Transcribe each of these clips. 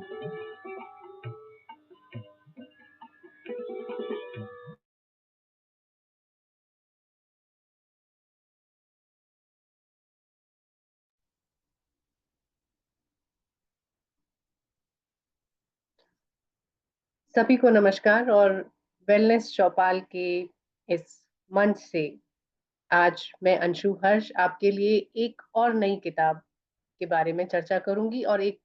सभी को नमस्कार और वेलनेस चौपाल के इस मंच से आज मैं अंशु हर्ष आपके लिए एक और नई किताब के बारे में चर्चा करूंगी और एक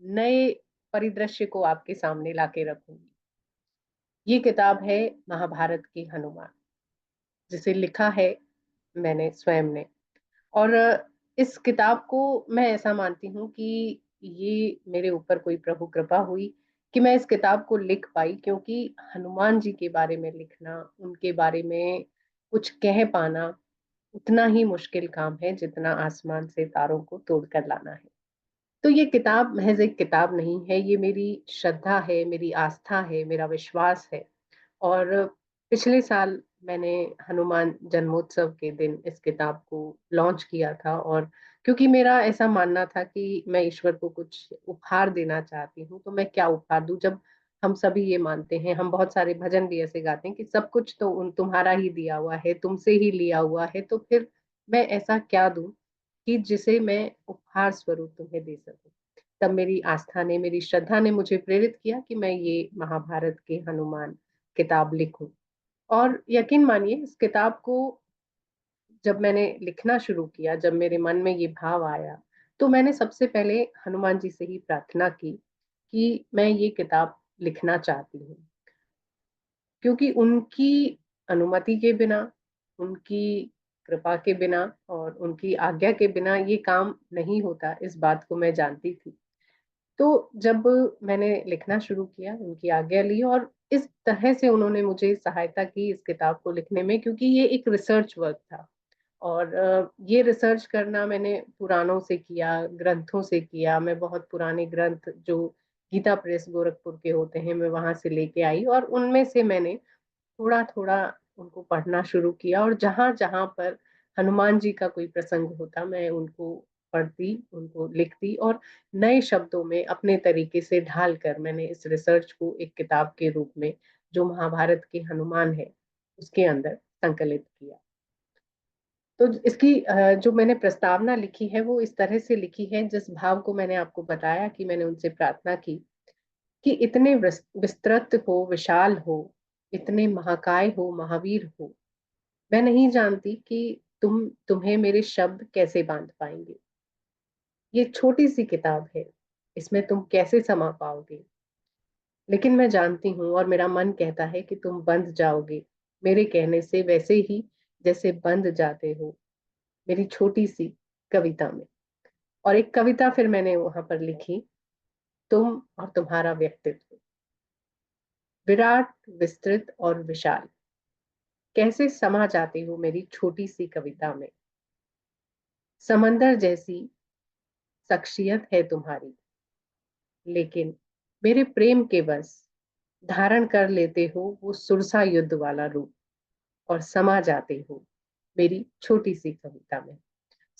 नए परिदृश्य को आपके सामने लाके रखूंगी। ये किताब है महाभारत के हनुमान, जिसे लिखा है मैंने स्वयं ने। और इस किताब को मैं ऐसा मानती हूँ कि ये मेरे ऊपर कोई प्रभु कृपा हुई कि मैं इस किताब को लिख पाई, क्योंकि हनुमान जी के बारे में लिखना, उनके बारे में कुछ कह पाना उतना ही मुश्किल काम है जितना आसमान से तारों को तोड़कर लाना है। तो ये किताब महज एक किताब नहीं है, ये मेरी श्रद्धा है, मेरी आस्था है, मेरा विश्वास है। और पिछले साल मैंने हनुमान जन्मोत्सव के दिन इस किताब को लॉन्च किया था, और क्योंकि मेरा ऐसा मानना था कि मैं ईश्वर को कुछ उपहार देना चाहती हूँ, तो मैं क्या उपहार दूं जब हम सभी ये मानते हैं, हम बहुत सारे भजन भी ऐसे गाते हैं कि सब कुछ तो उन तुम्हारा ही दिया हुआ है, तुमसे ही लिया हुआ है, तो फिर मैं ऐसा क्या दूं कि जिसे मैं उपहार स्वरूप तुम्हें दे सकूं। तब मेरी आस्था ने, मेरी श्रद्धा ने मुझे प्रेरित किया कि मैं ये महाभारत के हनुमान किताब लिखूं। और यकीन मानिए, इस किताब को जब मैंने लिखना शुरू किया, जब मेरे मन में ये भाव आया, तो मैंने सबसे पहले हनुमान जी से ही प्रार्थना की कि मैं ये किताब लिखना चाहती हूँ, क्योंकि उनकी अनुमति के बिना, उनकी कृपा के बिना और उनकी आज्ञा के बिना ये काम नहीं होता, इस बात को मैं जानती थी। तो जब मैंने लिखना शुरू किया, उनकी आज्ञा ली, और इस तरह से उन्होंने मुझे सहायता की इस किताब को लिखने में, क्योंकि ये एक रिसर्च वर्क था। और ये रिसर्च करना मैंने पुराणों से किया, ग्रंथों से किया। मैं बहुत पुराने ग्रंथ जो गीता प्रेस गोरखपुर के होते हैं, मैं वहां से लेके आई और उनमें से मैंने थोड़ा थोड़ा उनको पढ़ना शुरू किया। और जहां जहां पर हनुमान जी का कोई प्रसंग होता, मैं उनको पढ़ती, उनको लिखती, और नए शब्दों में अपने तरीके से ढाल कर मैंने इस रिसर्च को एक किताब के रूप में, जो महाभारत के हनुमान है, उसके अंदर संकलित किया। तो इसकी जो मैंने प्रस्तावना लिखी है वो इस तरह से लिखी है, जिस भाव को मैंने आपको बताया कि मैंने उनसे प्रार्थना की कि इतने विस्तृत हो, विशाल हो, इतने महाकाय हो, महावीर हो, मैं नहीं जानती कि तुम्हें मेरे शब्द कैसे बांध पाएंगे। ये छोटी सी किताब है, इसमें तुम कैसे समा पाओगे, लेकिन मैं जानती हूँ और मेरा मन कहता है कि तुम बंध जाओगे मेरे कहने से, वैसे ही जैसे बंध जाते हो मेरी छोटी सी कविता में। और एक कविता फिर मैंने वहां पर लिखी, तुम और तुम्हारा व्यक्तित्व, विराट, विस्तृत और विशाल, कैसे समा जाते हो मेरी छोटी सी कविता में। समंदर जैसी शख्सियत है तुम्हारी, लेकिन मेरे प्रेम के बस धारण कर लेते हो वो सुरसा युद्ध वाला रूप, और समा जाते हो मेरी छोटी सी कविता में।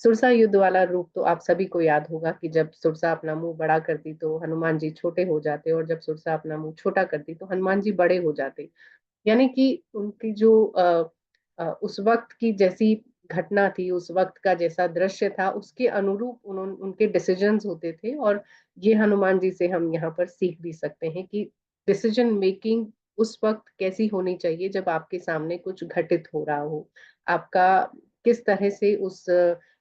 सुरसा युद्ध वाला रूप तो आप सभी को याद होगा कि जब सुरसा अपना मुंह बड़ा करती तो हनुमान जी छोटे हो जाते, और जब सुरसा अपना मुंह छोटा करती तो हनुमान जी बड़े हो जाते। यानी कि उनकी जो उस वक्त की जैसी घटना थी, उस वक्त का जैसा दृश्य था, उसके अनुरूप उन्होंने उनके डिसीजंस होते थे। और ये हनुमान जी से हम यहाँ पर सीख भी सकते हैं कि डिसीजन मेकिंग उस वक्त कैसी होनी चाहिए जब आपके सामने कुछ घटित हो रहा हो, आपका किस तरह से उस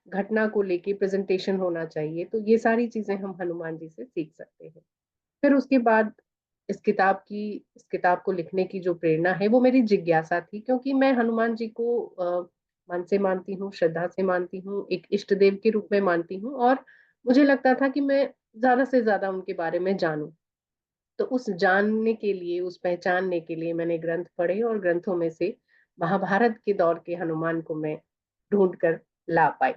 घटना को लेके प्रेजेंटेशन होना चाहिए। तो ये सारी चीजें हम हनुमान जी से सीख सकते हैं। फिर उसके बाद इस किताब को लिखने की जो प्रेरणा है वो मेरी जिज्ञासा थी, क्योंकि मैं हनुमान जी को मन से मानती हूँ, श्रद्धा से मानती हूँ, एक इष्ट देव के रूप में मानती हूँ, और मुझे लगता था कि मैं ज्यादा से ज्यादा उनके बारे में जानूं। तो उस जानने के लिए, उस पहचानने के लिए मैंने ग्रंथ पढ़े, और ग्रंथों में से महाभारत के दौर के हनुमान को मैं ढूंढ कर ला पाई।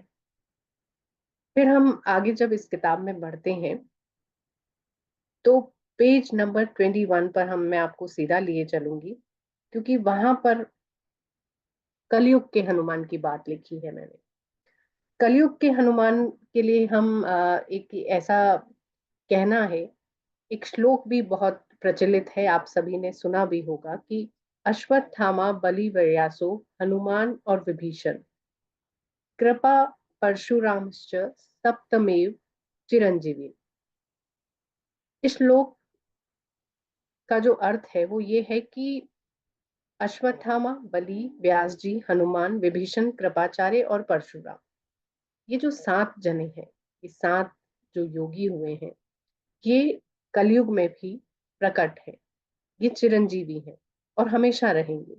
फिर हम आगे जब इस किताब में बढ़ते हैं, तो पेज नंबर 21 पर मैं आपको सीधा लिए चलूंगी, क्योंकि वहां पर कलयुग के हनुमान की बात लिखी है मैंने। कलयुग के हनुमान के लिए हम एक ऐसा कहना है एक श्लोक भी बहुत प्रचलित है, आप सभी ने सुना भी होगा कि अश्वत्थामा बलि व्यासो हनुमान और विभीषण कृपा परशुरामश्च सप्तमेव चिरंजीवी। इस श्लोक का जो अर्थ है वो ये है कि अश्वत्थामा, बलि, व्यास जी, हनुमान, विभीषण, कृपाचार्य और परशुराम, ये जो 7 जने हैं, ये 7 जो योगी हुए हैं, ये कलयुग में भी प्रकट है। ये चिरंजीवी हैं और हमेशा रहेंगे।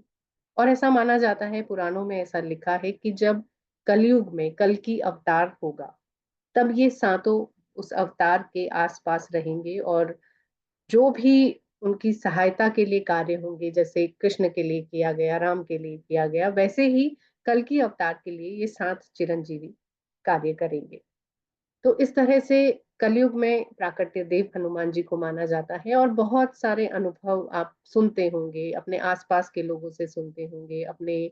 और ऐसा माना जाता है, पुराणों में ऐसा लिखा है कि जब कलयुग में कल की अवतार होगा, तब ये सातों उस अवतार के आसपास रहेंगे और जो भी उनकी सहायता के लिए कार्य होंगे, जैसे कृष्ण के लिए किया गया, राम के लिए किया गया, वैसे ही कल की अवतार के लिए ये 7 चिरंजीवी कार्य करेंगे। तो इस तरह से कलयुग में प्राकट्य देव हनुमान जी को माना जाता है। और बहुत सारे अनुभव आप सुनते होंगे, अपने आसपास के लोगों से सुनते होंगे, अपने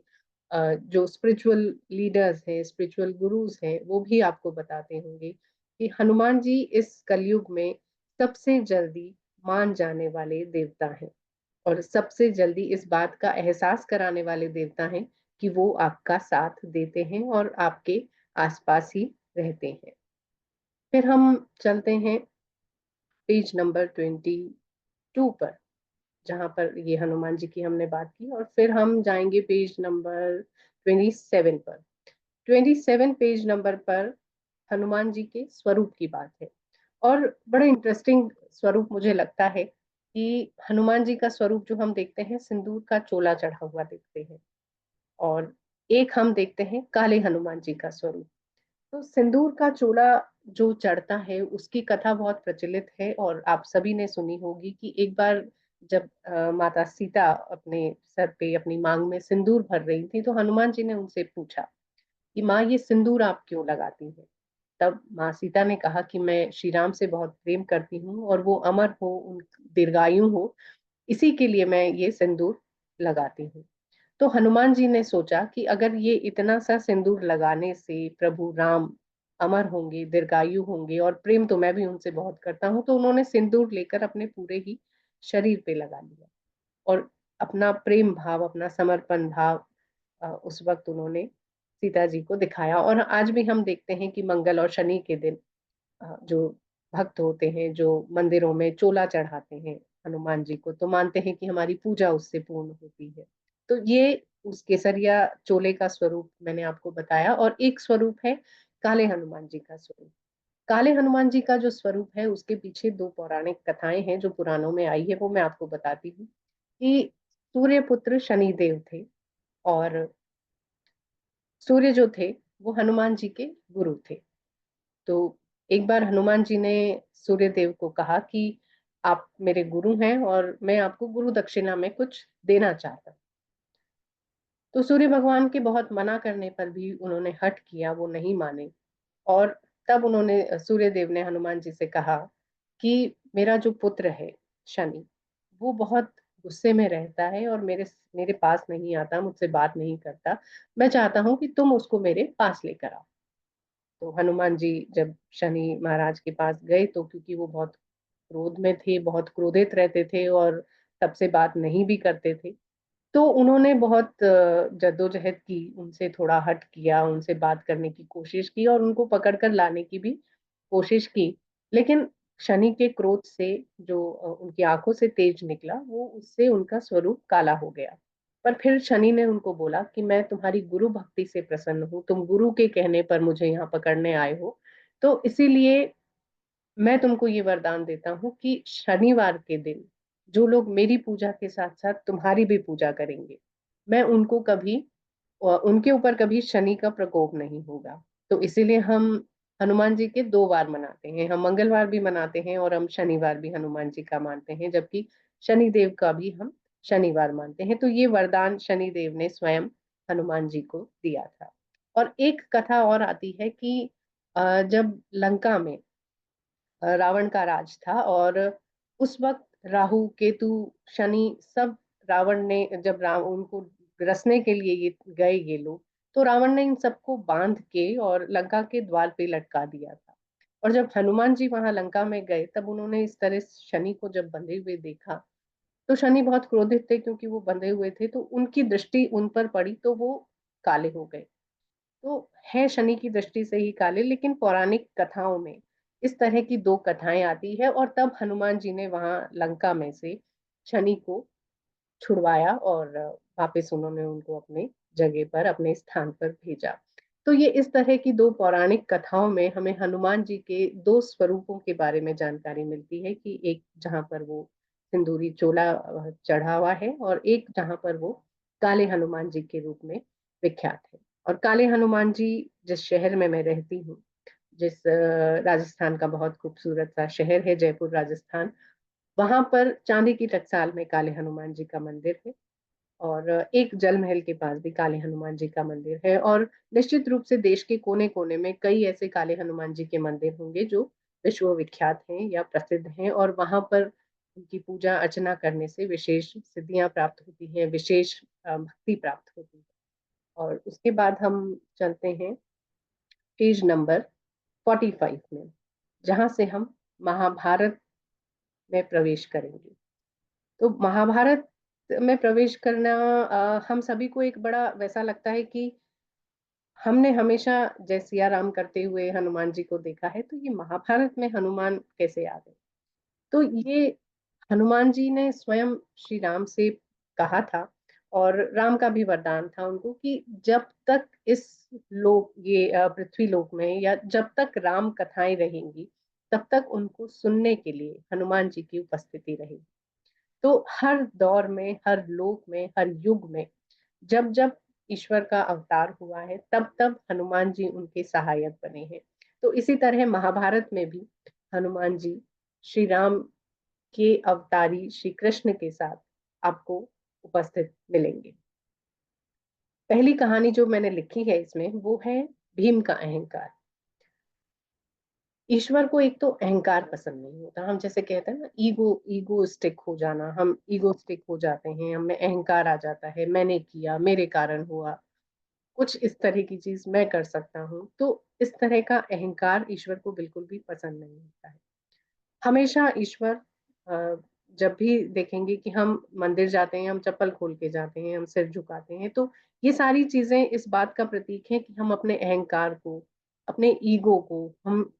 जो स्पिरिचुअल लीडर्स हैं, स्पिरिचुअल गुरुज हैं, वो भी आपको बताते होंगे कि हनुमान जी इस कलयुग में सबसे जल्दी मान जाने वाले देवता हैं और सबसे जल्दी इस बात का एहसास कराने वाले देवता हैं कि वो आपका साथ देते हैं और आपके आसपास ही रहते हैं। फिर हम चलते हैं पेज नंबर 22 पर, जहां पर ये हनुमान जी की हमने बात की, और फिर हम जाएंगे पेज नंबर 27 पर। 27 पेज नंबर पर हनुमान जी के स्वरूप की बात है। और बड़ा इंटरेस्टिंग स्वरूप मुझे लगता है कि हनुमान जी का स्वरूप जो हम देखते हैं, सिंदूर का चोला चढ़ा हुआ देखते हैं, और एक हम देखते हैं काले हनुमान जी का स्वरूप। तो सिंदूर का चोला जो चढ़ता है उसकी कथा बहुत प्रचलित है और आप सभी ने सुनी होगी कि एक बार जब माता सीता अपने सर पे, अपनी मांग में सिंदूर भर रही थी, तो हनुमान जी ने उनसे पूछा कि माँ, ये सिंदूर आप क्यों लगाती हैं? तब माँ सीता ने कहा कि मैं श्री राम से बहुत प्रेम करती हूँ और वो अमर हो, उन दीर्घायु हो, इसी के लिए मैं ये सिंदूर लगाती हूँ। तो हनुमान जी ने सोचा कि अगर ये इतना सा सिंदूर लगाने से प्रभु राम अमर होंगे, दीर्घायु होंगे, और प्रेम तो मैं भी उनसे बहुत करता हूँ, तो उन्होंने सिंदूर लेकर अपने पूरे ही शरीर पे लगा लिया और अपना प्रेम भाव, अपना समर्पण भाव उस वक्त उन्होंने सीता जी को दिखाया। और आज भी हम देखते हैं कि मंगल और शनि के दिन जो भक्त होते हैं, जो मंदिरों में चोला चढ़ाते हैं हनुमान जी को, तो मानते हैं कि हमारी पूजा उससे पूर्ण होती है। तो ये उस केसरिया चोले का स्वरूप मैंने आपको बताया। और एक स्वरूप है काले हनुमान जी का स्वरूप। काले हनुमान जी का जो स्वरूप है, उसके पीछे 2 पौराणिक कथाएं हैं जो पुराणों में आई है, वो मैं आपको बताती हूँ। कि सूर्य पुत्र शनि देव थे, और सूर्य जो थे वो हनुमान जी के गुरु थे। तो एक बार हनुमान जी ने सूर्य देव को कहा कि आप मेरे गुरु हैं और मैं आपको गुरु दक्षिणा में कुछ देना चाहता हूँ। तो सूर्य भगवान के बहुत मना करने पर भी उन्होंने हठ किया, वो नहीं माने। और तब उन्होंने, सूर्य देव ने हनुमान जी से कहा कि मेरा जो पुत्र है शनि, वो बहुत गुस्से में रहता है और मेरे मेरे पास नहीं आता, मुझसे बात नहीं करता। मैं चाहता हूँ कि तुम उसको मेरे पास लेकर आओ। तो हनुमान जी जब शनि महाराज के पास गए, तो क्योंकि वो बहुत क्रोध में थे, बहुत क्रोधित रहते थे और सबसे बात नहीं भी करते थे, तो उन्होंने बहुत जद्दोजहद की, उनसे थोड़ा हट किया, उनसे बात करने की कोशिश की और उनको पकड़ कर लाने की भी कोशिश की। लेकिन शनि के क्रोध से जो उनकी आंखों से तेज निकला, वो उससे उनका स्वरूप काला हो गया। पर फिर शनि ने उनको बोला कि मैं तुम्हारी गुरु भक्ति से प्रसन्न हूँ, तुम गुरु के कहने पर मुझे यहाँ पकड़ने आए हो, तो इसीलिए मैं तुमको ये वरदान देता हूँ कि शनिवार के दिन जो लोग मेरी पूजा के साथ साथ तुम्हारी भी पूजा करेंगे, मैं उनको कभी, उनके ऊपर कभी शनि का प्रकोप नहीं होगा। तो इसीलिए हम हनुमान जी के 2 बार मनाते हैं, हम मंगलवार भी मनाते हैं और हम शनिवार भी हनुमान जी का मानते हैं, जबकि शनिदेव का भी हम शनिवार मानते हैं। तो ये वरदान शनिदेव ने स्वयं हनुमान जी को दिया था। और एक कथा और आती है कि जब लंका में रावण का राज था, और उस वक्त राहु, केतु, शनि सब, रावण ने जब राम उनको ग्रसने के लिए ये गए ये लोग, तो रावण ने इन सबको बांध के और लंका के द्वार पे लटका दिया था। और जब हनुमान जी वहां लंका में गए तब उन्होंने इस तरह शनि को जब बंधे हुए देखा, तो शनि बहुत क्रोधित थे क्योंकि वो बंधे हुए थे, तो उनकी दृष्टि उन पर पड़ी तो वो काले हो गए। तो है शनि की दृष्टि से ही काले, लेकिन पौराणिक कथाओं में इस तरह की दो कथाएं आती है, और तब हनुमान जी ने वहां लंका में से शनि को छुड़वाया और वापस उन्होंने उनको अपने जगह पर, अपने स्थान पर भेजा। तो ये इस तरह की दो पौराणिक कथाओं में हमें हनुमान जी के दो स्वरूपों के बारे में जानकारी मिलती है, कि एक जहाँ पर वो सिंदूरी चोला चढ़ा हुआ है, और एक जहाँ पर वो काले हनुमान जी के रूप में विख्यात है। और काले हनुमान जी जिस शहर में मैं रहती हूँ, जिस राजस्थान का बहुत खूबसूरत सा शहर है जयपुर राजस्थान, वहां पर चांदी की टकसाल में काले हनुमान जी का मंदिर है। और एक जल महल के पास भी काले हनुमान जी का मंदिर है। और निश्चित रूप से देश के कोने कोने में कई ऐसे काले हनुमान जी के मंदिर होंगे जो विश्वविख्यात हैं या प्रसिद्ध हैं, और वहां पर उनकी पूजा अर्चना करने से विशेष सिद्धियां प्राप्त होती हैं, विशेष भक्ति प्राप्त होती है। और उसके बाद हम चलते हैं पेज नंबर 45 में, जहां से हम महाभारत में प्रवेश करेंगे। तो महाभारत में प्रवेश करना हम सभी को एक बड़ा वैसा लगता है कि हमने हमेशा जय सिया राम करते हुए हनुमान जी को देखा है, तो ये महाभारत में हनुमान कैसे आ गए? तो ये हनुमान जी ने स्वयं श्री राम से कहा था, और राम का भी वरदान था उनको, कि जब तक इस लोक, ये पृथ्वी लोक में, या जब तक राम कथाएं रहेंगी, तब तक उनको सुनने के लिए हनुमान जी की उपस्थिति रहेगी। तो हर दौर में, हर लोक में, हर युग में, जब जब ईश्वर का अवतार हुआ है, तब तब हनुमान जी उनके सहायक बने हैं। तो इसी तरह महाभारत में भी हनुमान जी श्री राम के अवतारी श्री कृष्ण के साथ आपको उपस्थित मिलेंगे। पहली कहानी जो मैंने लिखी है इसमें, वो है भीम का अहंकार। ईश्वर को एक तो अहंकार पसंद नहीं होता। हम जैसे कहते हैं ना, ईगो स्टिक हो जाना, हम ईगो स्टिक हो जाते हैं, हमें अहंकार आ जाता है, मैंने किया, मेरे कारण हुआ, कुछ इस तरह की चीज मैं कर सकता हूँ। तो इस तरह का अहंकार ईश्वर को बिल्कुल भी पसंद नहीं होता है। हमेशा ईश्वर जब भी देखेंगे कि हम मंदिर जाते हैं, हम चप्पल खोल के जाते हैं, हम सिर झुकाते हैं, तो ये सारी चीजें इस बात का प्रतीक है कि हम अपने अहंकार को, अपने ईगो को,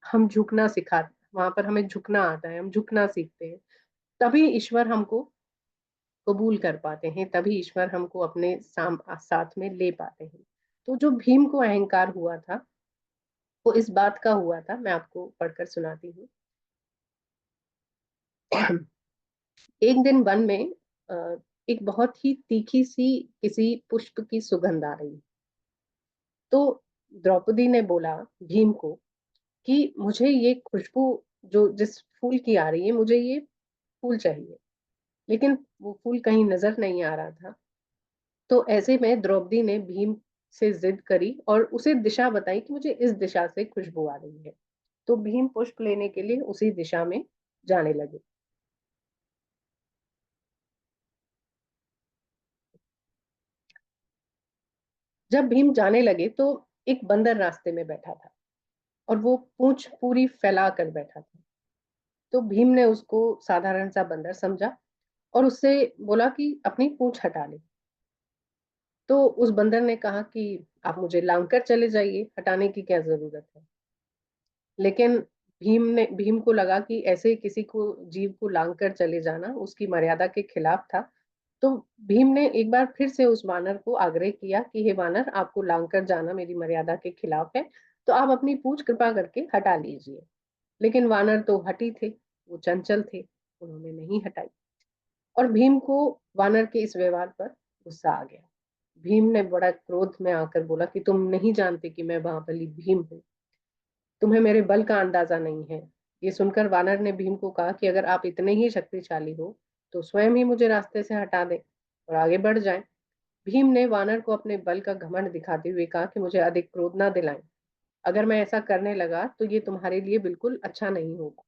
हम झुकना सिखा, वहां पर हमें झुकना आता है, हम झुकना सीखते हैं। तभी ईश्वर हमको कबूल कर पाते हैं, तभी ईश्वर हमको अपने साथ में ले पाते हैं। तो जो भीम को अहंकार हुआ था, वो इस बात का हुआ था, मैं आपको पढ़कर सुनाती हूँ। एक दिन वन में एक बहुत ही तीखी सी किसी पुष्प की सुगंध आ रही। तो द्रौपदी ने बोला भीम को कि मुझे ये खुशबू जो जिस फूल की आ रही है, मुझे ये फूल चाहिए। लेकिन वो फूल कहीं नजर नहीं आ रहा था। तो ऐसे में द्रौपदी ने भीम से जिद करी और उसे दिशा बताई कि मुझे इस दिशा से खुशबू आ रही है। तो भीम पुष्प लेने के लिए उसी दिशा में जाने लगे। जब भीम जाने लगे तो एक बंदर रास्ते में बैठा था, और वो पूंछ पूरी फैला कर बैठा था। तो भीम ने उसको साधारण सा बंदर समझा और उससे बोला कि अपनी पूंछ हटा ले। तो उस बंदर ने कहा कि आप मुझे लांग कर चले जाइए, हटाने की क्या जरूरत है। लेकिन भीम को लगा कि ऐसे किसी को, जीव को लांग कर चले जाना उसकी मर्यादा के खिलाफ था। तो भीम ने एक बार फिर से उस वानर को आग्रह किया कि हे वानर, आपको लांग कर जाना मेरी मर्यादा के खिलाफ है, तो आप अपनी पूंछ कृपा करके हटा लीजिए। लेकिन वानर तो हटी थे, वो चंचल थे, उन्होंने नहीं हटाई। और भीम को वानर के इस व्यवहार पर गुस्सा आ गया। भीम ने बड़ा क्रोध में आकर बोला कि तुम नहीं जानते कि मैं महाबली भीम हूँ, तुम्हें मेरे बल का अंदाजा नहीं है। ये सुनकर वानर ने भीम को कहा कि अगर आप इतने ही शक्तिशाली हो तो स्वयं ही मुझे रास्ते से हटा दें और आगे बढ़ जाएं। भीम ने वानर को अपने बल का घमंड दिखाते हुए कहा कि मुझे अधिक क्रोध ना दिलाएं। अगर मैं ऐसा करने लगा तो ये तुम्हारे लिए बिल्कुल अच्छा नहीं होगा।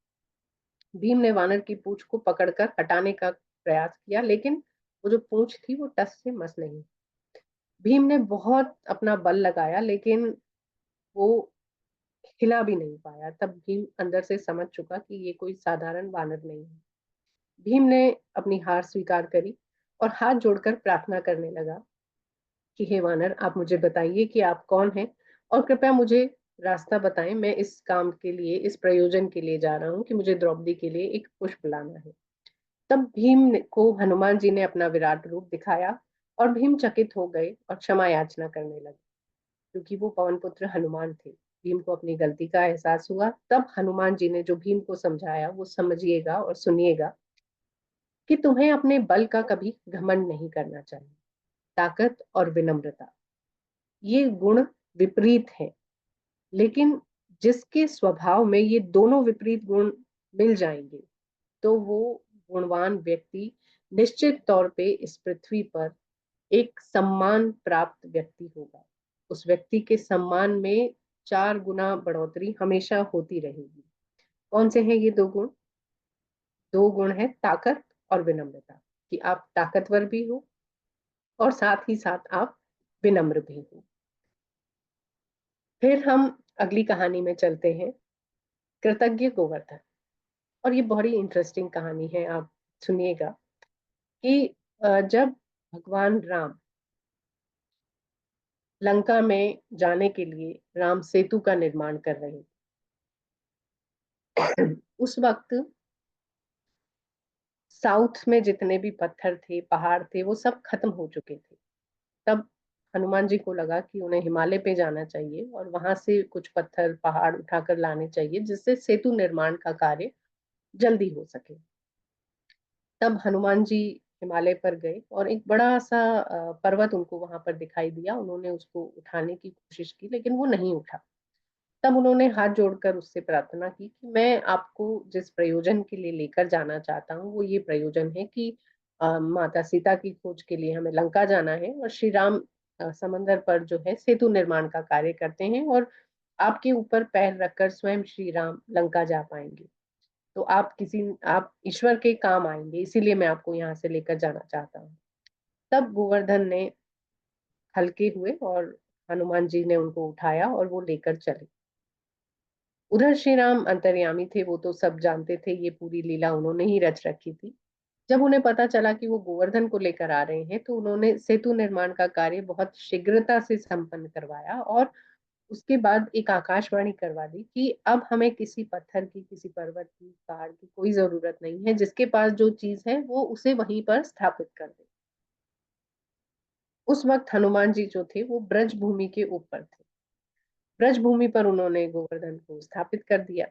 भीम ने वानर की पूंछ को पकड़कर हटाने का प्रयास किया, लेकिन वो जो पूंछ थी वो टस से मस नहीं। भीम ने बहुत अपना बल लगाया, लेकिन वो हिला भी नहीं पाया। तब भीम अंदर से समझ चुका कि ये कोई साधारण वानर नहीं है। भीम ने अपनी हार स्वीकार करी और हाथ जोड़कर प्रार्थना करने लगा कि हे वानर, आप मुझे बताइए कि आप कौन हैं और कृपया मुझे रास्ता बताएं। मैं इस काम के लिए, इस प्रयोजन के लिए जा रहा हूँ कि मुझे द्रौपदी के लिए एक पुष्प लाना है। तब को हनुमान जी ने अपना विराट रूप दिखाया और भीम चकित हो गए और क्षमा याचना करने लगे, क्योंकि वो पवन पुत्र हनुमान थे। भीम को अपनी गलती का एहसास हुआ। तब हनुमान जी ने जो भीम को समझाया वो समझिएगा और सुनिएगा कि तुम्हें अपने बल का कभी घमंड नहीं करना चाहिए। ताकत और विनम्रता, ये गुण विपरीत है, लेकिन जिसके स्वभाव में ये दोनों विपरीत गुण मिल जाएंगे तो वो गुणवान व्यक्ति निश्चित तौर पे इस पृथ्वी पर एक सम्मान प्राप्त व्यक्ति होगा। उस व्यक्ति के सम्मान में 4 गुना बढ़ोतरी हमेशा होती रहेगी। कौन से हैं ये 2 गुण? 2 गुण है ताकत और विनम्रता, कि आप ताकतवर भी हो और साथ ही साथ आप विनम्र भी हो। फिर हम अगली कहानी में चलते हैं, कृतज्ञ गोवर्धन। और ये बड़ी इंटरेस्टिंग कहानी है, आप सुनिएगा कि जब भगवान राम लंका में जाने के लिए राम सेतु का निर्माण कर रहे उस वक्त साउथ में जितने भी पत्थर थे, पहाड़ थे, वो सब खत्म हो चुके थे। तब हनुमान जी को लगा कि उन्हें हिमालय पे जाना चाहिए और वहां से कुछ पत्थर पहाड़ उठाकर लाने चाहिए, जिससे सेतु निर्माण का कार्य जल्दी हो सके। तब हनुमान जी हिमालय पर गए और एक बड़ा सा पर्वत उनको वहां पर दिखाई दिया। उन्होंने उसको उठाने की कोशिश की, लेकिन वो नहीं उठा। तब उन्होंने हाथ जोड़कर उससे प्रार्थना की कि मैं आपको जिस प्रयोजन के लिए लेकर जाना चाहता हूँ वो ये प्रयोजन है कि माता सीता की खोज के लिए हमें लंका जाना है और श्री राम समंदर पर जो है सेतु निर्माण का कार्य करते हैं और आपके ऊपर पैर रखकर स्वयं श्री राम लंका जा पाएंगे। तो आप ईश्वर के काम आएंगे, इसीलिए मैं आपको यहाँ से लेकर जाना चाहता हूँ। तब गोवर्धन ने हल्के हुए और हनुमान जी ने उनको उठाया और वो लेकर चले। उधर श्री राम अंतर्यामी थे, वो तो सब जानते थे, ये पूरी लीला उन्होंने ही रच रखी थी। जब उन्हें पता चला कि वो गोवर्धन को लेकर आ रहे हैं तो उन्होंने सेतु निर्माण का कार्य बहुत शीघ्रता से संपन्न करवाया और उसके बाद एक आकाशवाणी करवा दी कि अब हमें किसी पत्थर की, किसी पर्वत की, पहाड़ की कोई जरूरत नहीं है। जिसके पास जो चीज है वो उसे वहीं पर स्थापित कर दे। उस वक्त हनुमान जी जो थे वो ब्रज भूमि के ऊपर थे। ब्रज भूमि पर उन्होंने गोवर्धन को स्थापित कर दिया।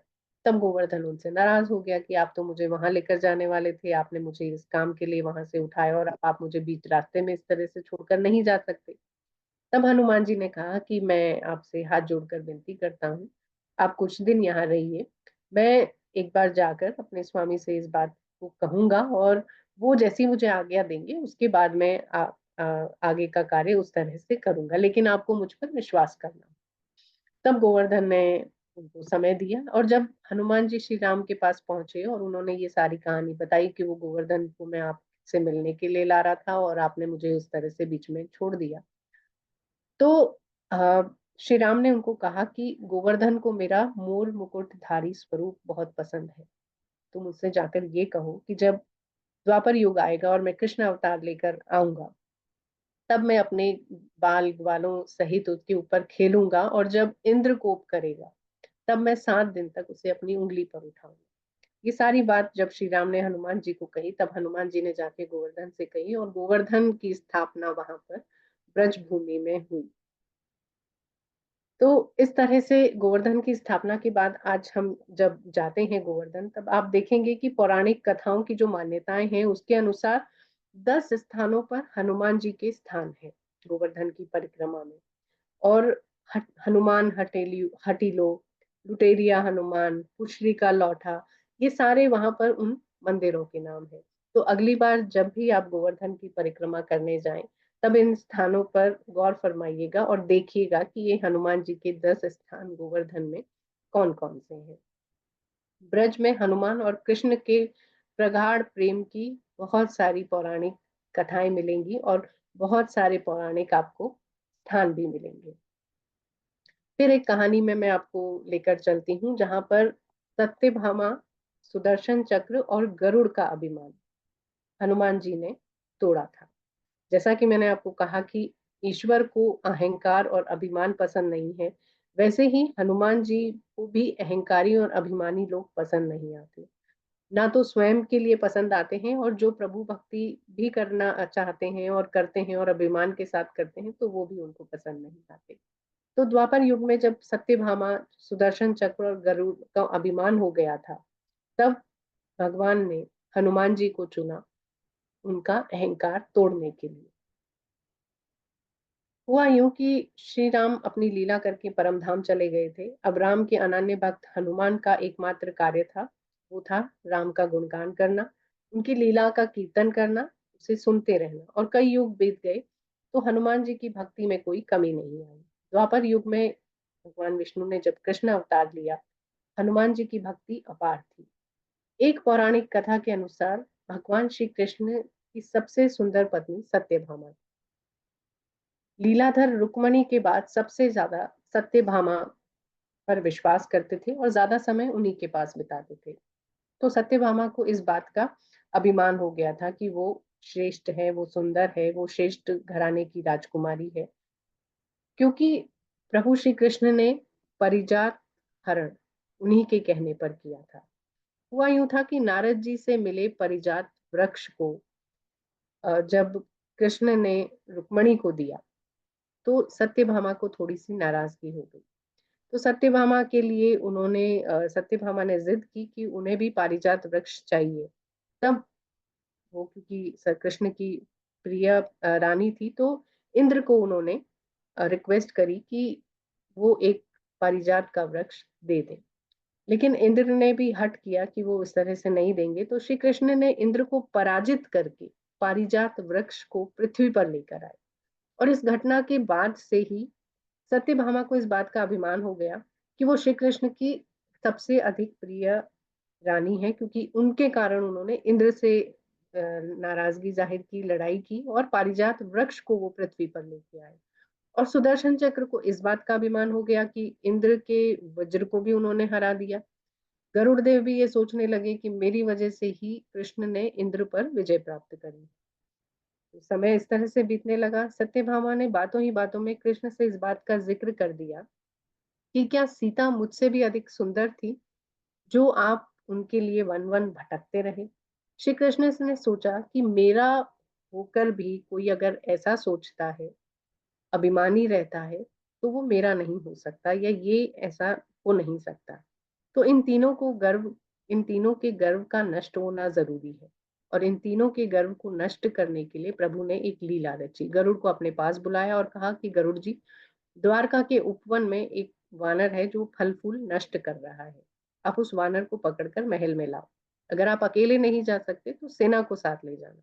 तब गोवर्धन उनसे नाराज हो गया कि आप तो मुझे वहां लेकर जाने वाले थे, आपने मुझे इस काम के लिए वहां से उठाया और अब आप मुझे बीच रास्ते में इस तरह से छोड़कर नहीं जा सकते। तब हनुमान जी ने कहा कि मैं आपसे हाथ जोड़कर विनती करता हूँ, आप कुछ दिन यहाँ रहिए। मैं एक बार जाकर अपने स्वामी से इस बात को कहूंगा और वो जैसी मुझे आज्ञा देंगे उसके बाद मैं आगे का कार्य उस तरह से करूंगा, लेकिन आपको मुझ पर विश्वास करना। तब गोवर्धन ने उनको समय दिया और जब हनुमान जी श्री राम के पास पहुंचे और उन्होंने ये सारी कहानी बताई कि वो गोवर्धन को मैं आपसे मिलने के लिए ला रहा था और आपने मुझे उस तरह से बीच में छोड़ दिया, तो अ, श्री राम ने उनको कहा कि गोवर्धन को मेरा मोर मुकुटधारी स्वरूप बहुत पसंद है। तुम उससे जाकर ये कहो कि जब द्वापर युग आएगा और मैं कृष्ण अवतार लेकर आऊंगा, तब मैं अपने बाल ग्वालों सहित उसके ऊपर खेलूंगा और जब इंद्र कोप करेगा तब मैं 7 दिन तक उसे अपनी उंगली पर उठाऊंगा। ये सारी बात जब श्री राम ने हनुमान जी को कही तब हनुमान जी ने जाके गोवर्धन से कही और गोवर्धन की स्थापना वहां पर ब्रज भूमि में हुई। तो इस तरह से गोवर्धन की स्थापना के बाद आज हम जब जाते हैं गोवर्धन, तब आप देखेंगे कि पौराणिक कथाओं की जो मान्यताएं हैं उसके अनुसार 10 स्थानों पर हनुमान जी के स्थान है गोवर्धन की परिक्रमा में। और हनुमान हटीलो, लुटेरिया हनुमान, पुशरी का लौठा, ये सारे वहां पर उन मंदिरों के नाम है। तो अगली बार जब भी आप गोवर्धन की परिक्रमा करने जाएं तब इन स्थानों पर गौर फरमाइएगा और देखिएगा कि ये हनुमान जी के 10 स्थान गोवर्धन में कौन कौन से हैं। ब्रज में हनुमान और कृष्ण के प्रगाढ़ प्रेम की बहुत सारी पौराणिक कथाएं मिलेंगी और बहुत सारे पौराणिक आपको स्थान भी मिलेंगे। फिर एक कहानी में मैं आपको लेकर चलती हूँ जहां पर सत्यभामा, सुदर्शन चक्र और गरुड़ का अभिमान हनुमान जी ने तोड़ा था। जैसा कि मैंने आपको कहा कि ईश्वर को अहंकार और अभिमान पसंद नहीं है, वैसे ही हनुमान जी को भी अहंकारी और अभिमानी लोग पसंद नहीं आते। ना तो स्वयं के लिए पसंद आते हैं, और जो प्रभु भक्ति भी करना चाहते हैं और करते हैं और अभिमान के साथ करते हैं, तो वो भी उनको पसंद नहीं आते। तो द्वापर युग में जब सत्यभामा, सुदर्शन चक्र और गरुड़ का अभिमान हो गया था, तब भगवान ने हनुमान जी को चुना उनका अहंकार तोड़ने के लिए। हुआ यूं कि श्री राम अपनी लीला करके परम धाम चले गए थे। अब राम के अनन्य भक्त हनुमान का एकमात्र कार्य था, वो था राम का गुणगान करना, उनकी लीला का कीर्तन करना, उसे सुनते रहना। और कई युग बीत गए तो हनुमान जी की भक्ति में कोई कमी नहीं आई। द्वापर युग में भगवान विष्णु ने जब कृष्ण अवतार लिया, हनुमान जी की भक्ति अपार थी। एक पौराणिक कथा के अनुसार भगवान श्री कृष्ण की सबसे सुंदर पत्नी सत्यभामा, लीलाधर रुक्मणी के बाद सबसे ज्यादा सत्यभामा पर विश्वास करते थे और ज्यादा समय उन्हीं के पास बिताते थे। तो सत्यभामा को इस बात का अभिमान हो गया था कि वो श्रेष्ठ है, वो सुंदर है, वो श्रेष्ठ घराने की राजकुमारी है, क्योंकि प्रभु श्री कृष्ण ने परिजात हरण उन्हीं के कहने पर किया था। हुआ यूं था कि नारद जी से मिले परिजात वृक्ष को जब कृष्ण ने रुक्मणी को दिया, तो सत्यभामा को थोड़ी सी नाराजगी हो गई। तो सत्यभामा के लिए सत्यभामा ने जिद की कि उन्हें भी पारिजात वृक्ष चाहिए। तब वो, क्योंकि कृष्ण की प्रिय रानी थी, तो इंद्र को उन्होंने रिक्वेस्ट करी कि वो एक पारिजात का वृक्ष दे दें। लेकिन इंद्र ने भी हट किया कि वो इस तरह से नहीं देंगे। तो श्री कृष्ण ने इंद्र को पराजित करके पारिजात वृक्ष को पृथ्वी पर लेकर आए। और इस घटना के बाद से ही सत्यभामा को इस बात का अभिमान हो गया कि वो श्री कृष्ण की सबसे अधिक प्रिय रानी है, क्योंकि उनके कारण उन्होंने इंद्र से नाराजगी जाहिर की, लड़ाई की और पारिजात वृक्ष को वो पृथ्वी पर लेके आए। और सुदर्शन चक्र को इस बात का अभिमान हो गया कि इंद्र के वज्र को भी उन्होंने हरा दिया। गरुड़ देव भी ये सोचने लगे कि मेरी वजह से ही कृष्ण ने इंद्र पर विजय प्राप्त करी। तो समय इस तरह से बीतने लगा। सत्यभामा ने बातों ही बातों में कृष्ण से इस बात का जिक्र कर दिया कि क्या सीता मुझसे भी अधिक सुंदर थी, जो आप उनके लिए वन वन भटकते रहे। श्री कृष्ण ने सोचा कि मेरा होकर भी कोई अगर ऐसा सोचता है, अभिमानी रहता है, तो वो मेरा नहीं हो सकता, या ये ऐसा हो नहीं सकता। तो इन तीनों के गर्व का नष्ट होना जरूरी है। और इन तीनों के गर्व को नष्ट करने के लिए प्रभु ने एक लीला रची। गरुड़ को अपने पास बुलाया और कहा कि गरुड़ जी, द्वारका के उपवन में एक वानर है जो फल फूल नष्ट कर रहा है। आप उस वानर को पकड़कर महल में लाओ। अगर आप अकेले नहीं जा सकते तो सेना को साथ ले जाना।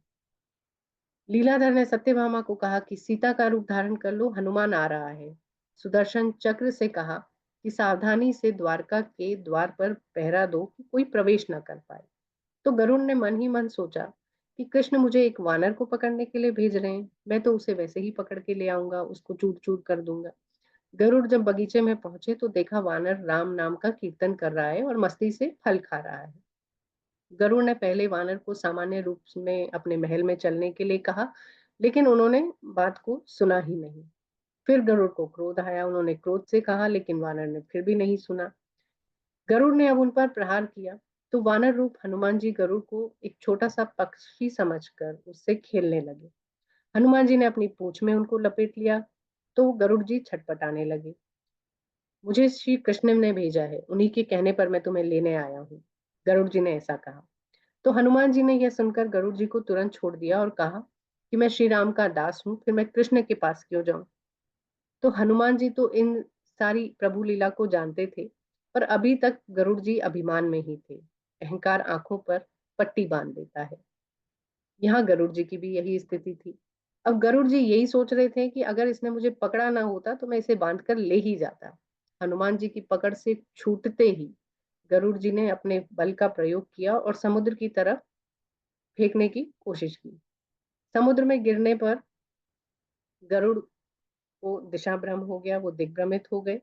लीलाधर ने सत्यभामा को कहा कि सीता का रूप धारण कर लो, हनुमान आ रहा है। सुदर्शन चक्र से कहा कि सावधानी से द्वारका के द्वार पर पहरा दो कि कोई प्रवेश न कर पाए। तो गरुड़ ने मन ही मन सोचा कि कृष्ण मुझे एक वानर को पकड़ने के लिए भेज रहे हैं, मैं तो उसे वैसे ही पकड़ के ले आऊंगा, उसको चूर चूर कर दूंगा। गरुड़ जब बगीचे में पहुंचे तो देखा वानर राम नाम का कीर्तन कर रहा है और मस्ती से फल खा रहा है। गरुड़ ने पहले वानर को सामान्य रूप में अपने महल में चलने के लिए कहा, लेकिन उन्होंने बात को सुना ही नहीं। फिर गरुड़ को क्रोध आया, उन्होंने क्रोध से कहा, लेकिन वानर ने फिर भी नहीं सुना। गरुड़ ने अब उन पर प्रहार किया। तो वानर रूप हनुमान जी गरुड़ को एक छोटा सा पक्षी समझकर उससे खेलने लगे। हनुमान जी ने अपनी पूंछ में उनको लपेट लिया। तो गरुड़ जी छटपटाने लगे। मुझे श्री कृष्ण ने भेजा है, उन्हीं के कहने पर मैं तुम्हें लेने आया हूँ, गरुड़ जी ने ऐसा कहा। तो हनुमान जी ने यह सुनकर गरुड़ जी को तुरंत छोड़ दिया और कहा कि मैं श्री राम का दास हूँ, फिर मैं कृष्ण के पास क्यों जाऊं। तो हनुमान जी तो इन सारी प्रभु लीला को जानते थे, पर अभी तक गरुड़ जी अभिमान में ही थे। अहंकार आंखों पर पट्टी बांध देता है। यहाँ गरुड़ जी की भी यही स्थिति थी। अब गरुड़ जी यही सोच रहे थे कि अगर इसने मुझे पकड़ा ना होता तो मैं इसे बांध कर ले ही जाता। हनुमान जी की पकड़ से छूटते ही गरुड़ जी ने अपने बल का प्रयोग किया और समुद्र की तरफ फेंकने की कोशिश की। समुद्र में गिरने पर गरुड़ को दिशा भ्रम हो गया, वो दिग्भ्रमित हो गए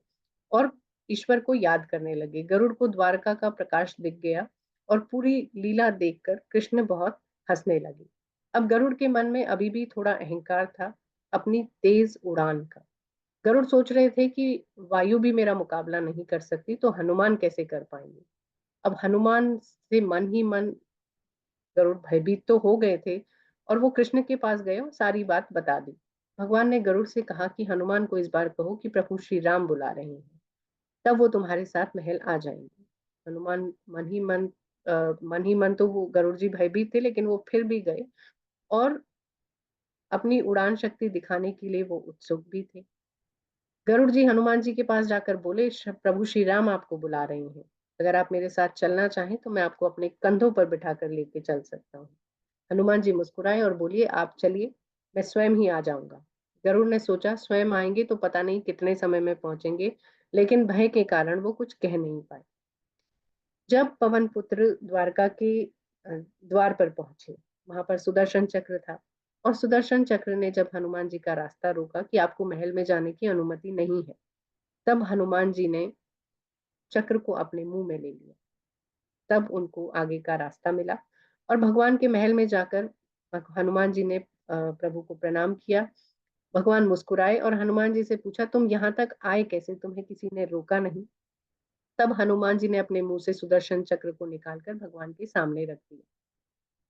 और ईश्वर को याद करने लगे। गरुड़ को द्वारका का प्रकाश दिख गया और पूरी लीला देखकर कृष्ण बहुत हंसने लगे। अब गरुड़ के मन में अभी भी थोड़ा अहंकार था, अपनी तेज उड़ान का। गरुड़ सोच रहे थे कि वायु भी मेरा मुकाबला नहीं कर सकती, तो हनुमान कैसे कर पाएंगे। अब हनुमान से मन ही मन गरुड़ भयभीत तो हो गए थे और वो कृष्ण के पास गए और सारी बात बता दी। भगवान ने गरुड़ से कहा कि हनुमान को इस बार कहो कि प्रभु श्री राम बुला रहे हैं, तब वो तुम्हारे साथ महल आ जाएंगे। हनुमान मन ही मन तो वो गरुड़ जी भयभीत थे, लेकिन वो फिर भी गए और अपनी उड़ान शक्ति दिखाने के लिए वो उत्सुक भी थे। गरुड़ जी हनुमान जी के पास जाकर बोले, प्रभु श्री राम आपको बुला रहे हैं। अगर आप मेरे साथ चलना चाहें तो मैं आपको अपने कंधों पर बिठा कर लेके चल सकता हूँ। हनुमान जी मुस्कुराए और बोलिए, आप चलिए, मैं स्वयं ही आ जाऊंगा। गरुड़ ने सोचा, स्वयं आएंगे तो पता नहीं कितने समय में पहुंचेंगे, लेकिन भय के कारण वो कुछ कह नहीं पाए। जब पवन पुत्र द्वारका के द्वार पर पहुंचे, वहां पर सुदर्शन चक्र था और सुदर्शन चक्र ने जब हनुमान जी का रास्ता रोका कि आपको महल में जाने की अनुमति नहीं है, तब हनुमान जी ने चक्र को अपने मुंह में ले लिया। तब उनको आगे का रास्ता मिला और भगवान के महल में जाकर हनुमान जी ने प्रभु को प्रणाम किया। भगवान मुस्कुराए और हनुमान जी से पूछा, तुम यहाँ तक आए कैसे, तुम्हें किसी ने रोका नहीं। तब हनुमान जी ने अपने मुंह से सुदर्शन चक्र को निकालकर भगवान के सामने रख दिया।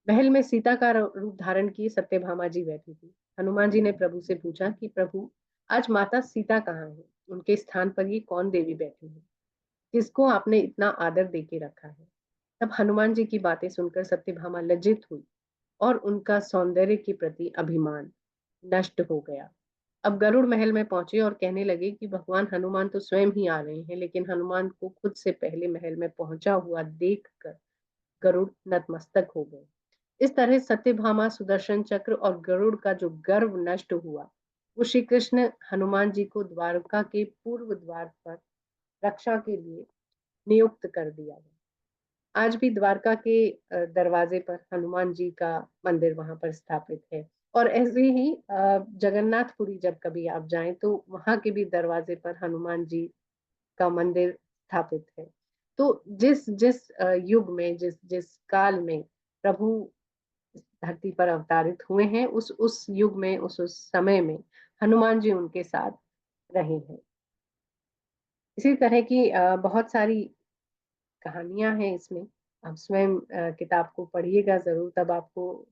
महल में सीता का रूप धारण किए सत्यभामा जी बैठी थी। हनुमान जी ने प्रभु से पूछा कि प्रभु, आज माता सीता कहाँ है, उनके स्थान पर ये कौन देवी बैठी है जिसको आपने इतना आदर देके रखा है। तब हनुमान जी की बातें सुनकर सत्यभामा लज्जित हुई और उनका सौंदर्य के प्रति अभिमान नष्ट हो गया। अब गरुड़ महल में पहुंचे और कहने लगे कि भगवान हनुमान तो स्वयं ही आ रहे हैं, लेकिन हनुमान को खुद से पहले महल में पहुंचा हुआ देखकर गरुड़ नतमस्तक हो गए। इस तरह सत्यभामा, सुदर्शन चक्र और गरुड़ का जो गर्व नष्ट हुआ, वो श्री कृष्ण हनुमान जी को द्वारका के पूर्व द्वार पर रक्षा के लिए नियुक्त कर दिया गया। आज भी द्वारका के दरवाजे पर हनुमान जी का मंदिर वहां पर स्थापित है। और ऐसे ही जगन्नाथपुरी जब कभी आप जाएं तो वहां के भी दरवाजे पर हनुमान जी का मंदिर स्थापित है। तो जिस जिस युग में, जिस जिस काल में प्रभु इस धरती पर अवतारित हुए हैं, उस युग में, उस समय में हनुमान जी उनके साथ रहे हैं। इसी तरह की बहुत सारी कहानियां हैं इसमें। आप स्वयं किताब को पढ़िएगा जरूर, तब आपको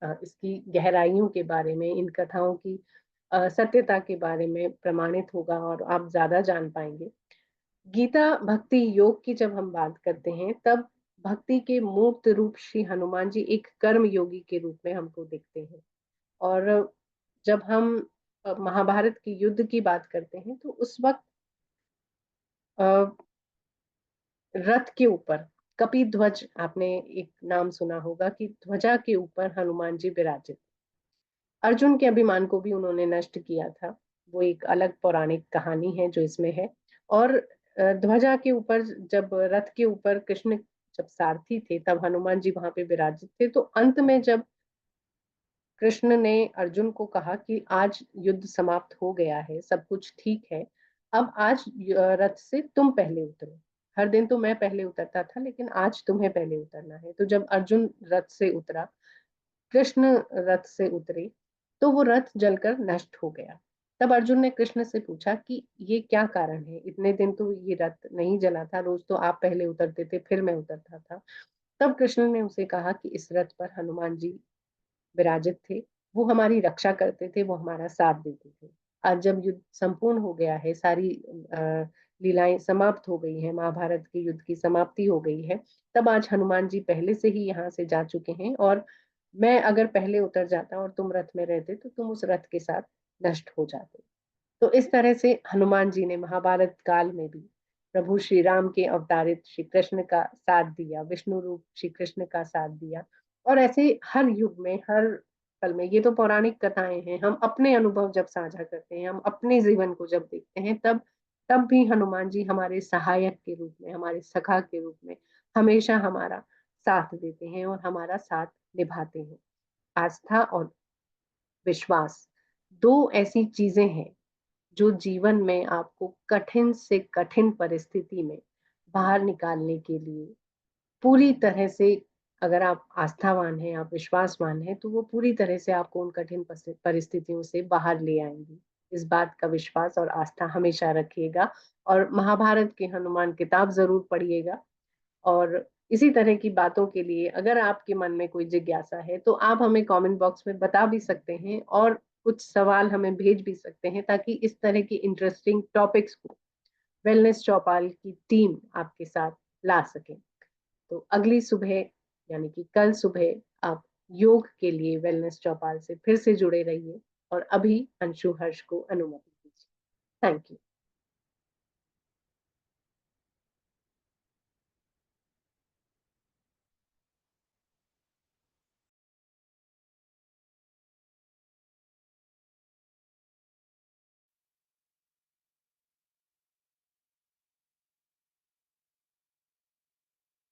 इसकी गहराइयों के बारे में, इन कथाओं की सत्यता के बारे में प्रमाणित होगा और आप ज्यादा जान पाएंगे। गीता भक्ति योग की जब हम बात करते हैं, तब भक्ति के मूर्त रूप श्री हनुमान जी एक कर्म योगी के रूप में हमको दिखते हैं। और जब हम महाभारत के युद्ध की बात करते हैं तो उस वक्त रथ के ऊपर कपिध्वज, आपने एक नाम सुना होगा कि ध्वजा के ऊपर हनुमान जी विराजित। अर्जुन के अभिमान को भी उन्होंने नष्ट किया था, वो एक अलग पौराणिक कहानी है जो इसमें है। और ध्वजा के ऊपर, जब रथ के ऊपर कृष्ण जब सारथी थे, तब हनुमान जी वहां पे विराजित थे। तो अंत में जब कृष्ण ने अर्जुन को कहा कि आज युद्ध समाप्त हो गया है, सब कुछ ठीक है, अब आज रथ से तुम पहले उतरो। हर दिन तो मैं पहले उतरता था, लेकिन आज तुम्हें पहले उतरना है। तो जब अर्जुन रथ से उतरा, कृष्ण रथ से उतरे, तो वो रथ जलकर नष्ट हो गया। तब अर्जुन ने कृष्ण से पूछा कि ये क्या कारण है, इतने दिन तो ये रथ नहीं जला था, रोज तो आप पहले उतरते थे, फिर मैं उतरता था। तब कृष्ण ने उसे कहा कि इस रथ पर हनुमान जी विराजित थे, वो हमारी रक्षा करते थे, वो हमारा साथ देते थे। आज जब युद्ध संपूर्ण हो गया है, सारी लीलाएं समाप्त हो गई है, महाभारत के युद्ध की समाप्ति हो गई है, तब आज हनुमान जी पहले से ही यहाँ से जा चुके हैं। और मैं अगर पहले उतर जाता और तुम रथ में रहते तो तुम उस रथ के साथ नष्ट हो जाते। तो इस तरह से हनुमान जी ने महाभारत काल में भी प्रभु श्री राम के अवतारित श्री कृष्ण का साथ दिया, विष्णु रूप श्री कृष्ण का साथ दिया। और ऐसे हर युग में, हर पल में, ये तो पौराणिक कथाएं हैं, हम अपने अनुभव जब साझा करते हैं, हम अपने जीवन को जब देखते हैं, तब तब भी हनुमान जी हमारे सहायक के रूप में, हमारे सखा के रूप में हमेशा हमारा साथ देते हैं और हमारा साथ निभाते हैं। आस्था और विश्वास, दो ऐसी चीजें हैं जो जीवन में आपको कठिन से कठिन परिस्थिति में बाहर निकालने के लिए पूरी तरह से, अगर आप आस्थावान हैं, आप विश्वासवान हैं, तो वो पूरी तरह से आपको उन कठिन परिस्थितियों से बाहर ले आएंगी। इस बात का विश्वास और आस्था हमेशा रखिएगा और महाभारत की हनुमान किताब जरूर पढ़िएगा। और इसी तरह की बातों के लिए अगर आपके मन में कोई जिज्ञासा है तो आप हमें कमेंट बॉक्स में बता भी सकते हैं और कुछ सवाल हमें भेज भी सकते हैं, ताकि इस तरह की इंटरेस्टिंग टॉपिक्स को वेलनेस चौपाल की टीम आपके साथ ला सके। तो अगली सुबह यानी कि कल सुबह आप योग के लिए वेलनेस चौपाल से फिर से जुड़े रहिए। और अभी अंशु हर्ष को अनुमति दीजिए। Thank you.